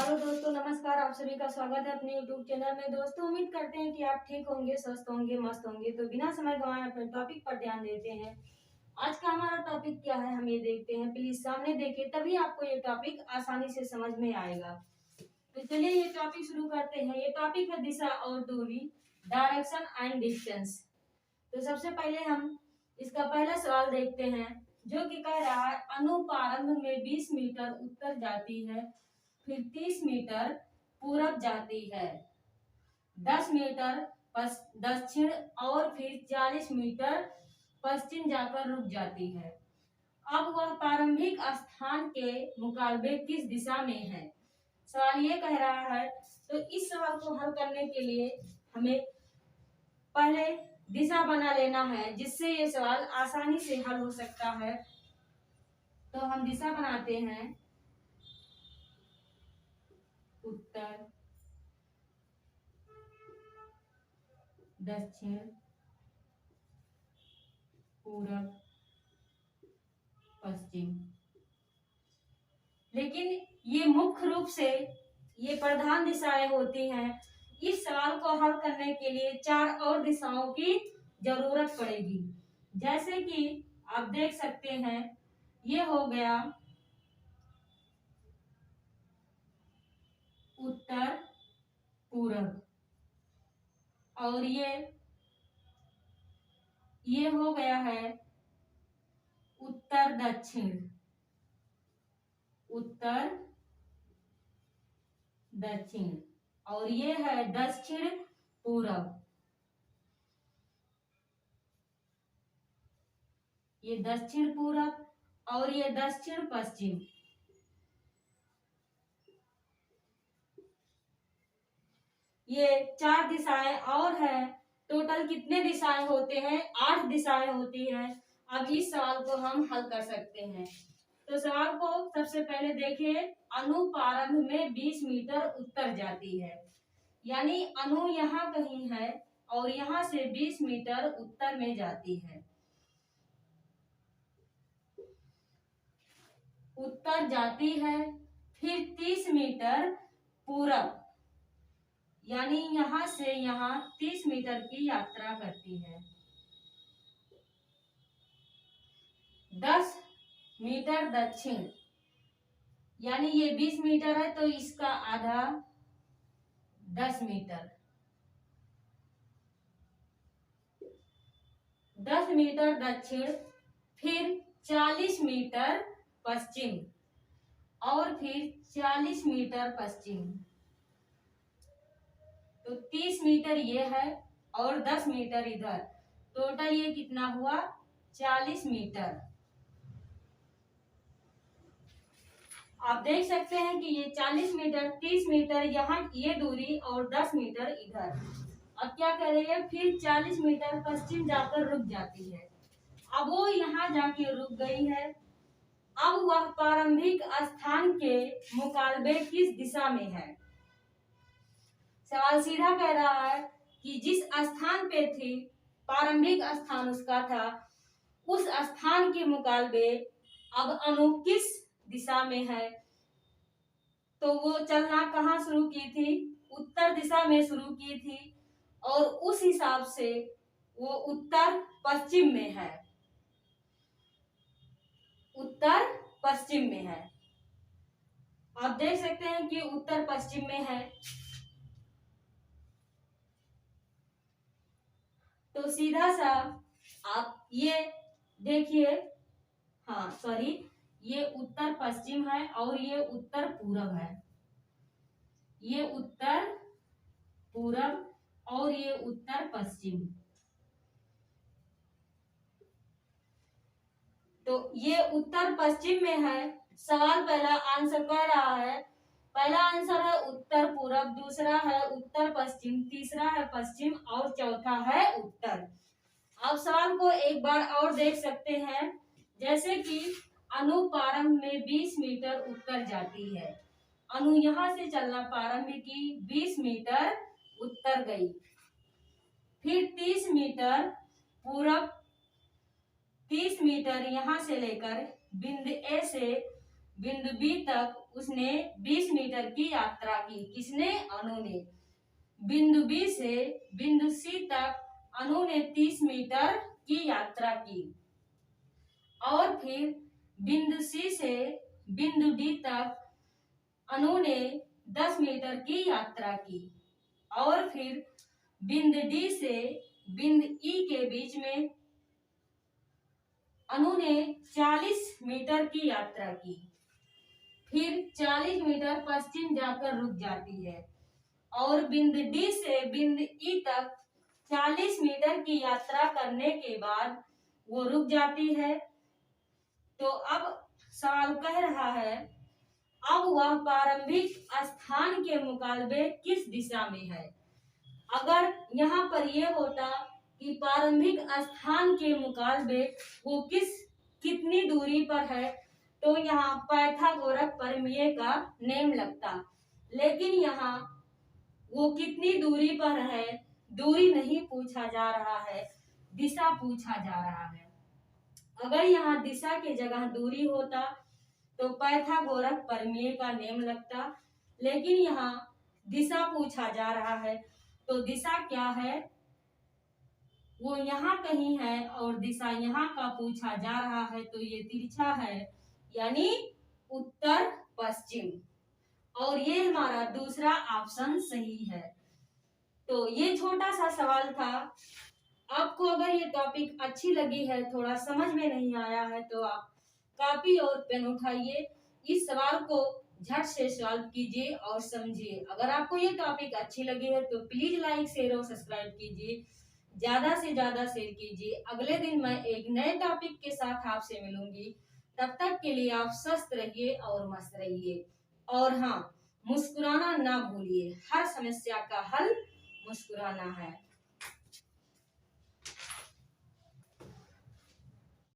Hello दोस्तों, नमस्कार। आप सभी का स्वागत है अपने यूट्यूब चैनल में। दोस्तों, उम्मीद करते हैं कि आप ठीक होंगे, स्वस्थ होंगे, मस्त होंगे। तो बिना समय गंवाए अपने टॉपिक पर ध्यान देते हैं। आज का हमारा टॉपिक क्या है, हम ये देखते हैं। प्लीज सामने देखिए, तभी आपको ये टॉपिक आसानी से समझ में आएगा। तो चलिए ये टॉपिक शुरू करते हैं। ये टॉपिक है दिशा और दूरी, डायरेक्शन एंड डिस्टेंस। तो सबसे पहले हम इसका पहला सवाल देखते हैं, जो कि कह रहा है अनुपारंभ में 20 मीटर उत्तर जाती है, फिर 30 मीटर पूरब जाती है, 10 मीटर दक्षिण और फिर 40 मीटर पश्चिम जाकर रुक जाती है। अब वह प्रारंभिक स्थान के मुकाबले किस दिशा में है? सवाल ये कह रहा है। तो इस सवाल को हल करने के लिए हमें पहले दिशा बना लेना है, जिससे ये सवाल आसानी से हल हो सकता है। तो हम दिशा बनाते हैं, उत्तर, दक्षिण, पूरब, पश्चिम। लेकिन ये मुख्य रूप से ये प्रधान दिशाएं होती हैं। इस सवाल को हल करने के लिए 4 और दिशाओं की जरूरत पड़ेगी। जैसे कि आप देख सकते हैं, ये हो गया उत्तर पूरब, और ये हो गया है उत्तर दक्षिण, उत्तर दक्षिण, और ये है दक्षिण पूरब। ये दक्षिण पूरब और ये दक्षिण पश्चिम। ये 4 दिशाएं और है। टोटल कितने दिशाएं होते हैं? 8 दिशाएं होती हैं। अब इस सवाल को हम हल कर सकते हैं। तो सवाल को सबसे पहले देखिए, अनुपारंभ में 20 मीटर उत्तर जाती है, यानी अनु यहाँ कहीं है और यहाँ से 20 मीटर उत्तर में जाती है। उत्तर जाती है, फिर 30 मीटर पूरब, यानी यहाँ से यहाँ 30 मीटर की यात्रा करती है। 10 मीटर दक्षिण, यानी ये 20 मीटर है तो इसका आधा 10 मीटर। 10 मीटर दक्षिण, फिर 40 मीटर पश्चिम, और फिर 40 मीटर पश्चिम। तो 30 मीटर ये है और 10 मीटर इधर, टोटल ये कितना हुआ? 40 मीटर। आप देख सकते हैं कि ये 40 मीटर, 30 मीटर यहाँ ये दूरी और 10 मीटर इधर। अब क्या कर रही है? फिर 40 मीटर पश्चिम जाकर रुक जाती है। अब वो यहाँ जाके रुक गई है। अब वह प्रारंभिक स्थान के मुकाबले किस दिशा में है? सवाल सीधा कह रहा है कि जिस स्थान पे थी, प्रारंभिक स्थान उसका था, उस स्थान के मुकाबले अब अनु किस दिशा में है? तो वो चलना कहाँ शुरू की थी? उत्तर दिशा में शुरू की थी, और उस हिसाब से वो उत्तर पश्चिम में है। उत्तर पश्चिम में है। आप देख सकते हैं कि उत्तर पश्चिम में है। तो सीधा सा आप ये देखिए, हाँ सॉरी, ये उत्तर पश्चिम है और ये उत्तर पूरब है। ये उत्तर पूरब और ये उत्तर पश्चिम। तो ये उत्तर पश्चिम में है। सवाल पहला आंसर कह रहा है, पहला आंसर है उत्तर पूरब, दूसरा है उत्तर पश्चिम, तीसरा है पश्चिम और चौथा है उत्तर। अब सवाल को एक बार और देख सकते हैं। जैसे कि अनु प्रारंभ में 20 मीटर उत्तर जाती है। अनु यहाँ से चलना प्रारंभ की, 20 मीटर उत्तर गई, फिर 30 मीटर पूरब, 30 मीटर यहाँ से लेकर बिंदु ए से बिंदु बी तक उसने 20 मीटर की यात्रा की। किसने? अनु ने। बिंदु बी से बिंदु सी तक अनु ने 30 मीटर की यात्रा की। और फिर बिंदु सी से बिंदु डी तक अनु ने 10 मीटर की यात्रा की। और फिर बिंदु डी से बिंदु ई के बीच में अनु ने 40 मीटर की यात्रा की। फिर 40 मीटर पश्चिम जाकर रुक जाती है और बिंदु डी से बिंदु ई तक 40 मीटर की यात्रा करने के बाद वो रुक जाती है। तो अब सवाल कह रहा है, अब वह प्रारंभिक स्थान के मुकाबले किस दिशा में है। अगर यहाँ पर यह होता कि प्रारंभिक स्थान के मुकाबले वो कितनी दूरी पर है, तो यहाँ पाइथागोरस प्रमेय का नेम लगता। लेकिन यहाँ वो कितनी दूरी पर है, दूरी नहीं पूछा जा रहा है, दिशा पूछा जा रहा है। अगर यहाँ दिशा के जगह दूरी होता तो पाइथागोरस प्रमेय का नेम लगता। लेकिन यहाँ दिशा पूछा जा रहा है, तो दिशा क्या है, वो यहाँ कहीं है और दिशा यहाँ का पूछा जा रहा है, तो ये तिरछा है, यानी उत्तर पश्चिम। और ये हमारा दूसरा ऑप्शन सही है। तो ये छोटा सा सवाल था। आपको अगर ये टॉपिक अच्छी लगी है, थोड़ा समझ में नहीं आया है, तो आप कॉपी और पेन उठाइए, इस सवाल को झट से सॉल्व कीजिए और समझिए। अगर आपको ये टॉपिक अच्छी लगी है तो प्लीज लाइक, शेयर और सब्सक्राइब कीजिए, ज्यादा से ज्यादा शेयर कीजिए। अगले दिन मैं एक नए टॉपिक के साथ आपसे मिलूंगी। तब तक के लिए आप स्वस्थ रहिए और मस्त रहिए। और हाँ, मुस्कुराना ना भूलिए, हर समस्या का हल मुस्कुराना है।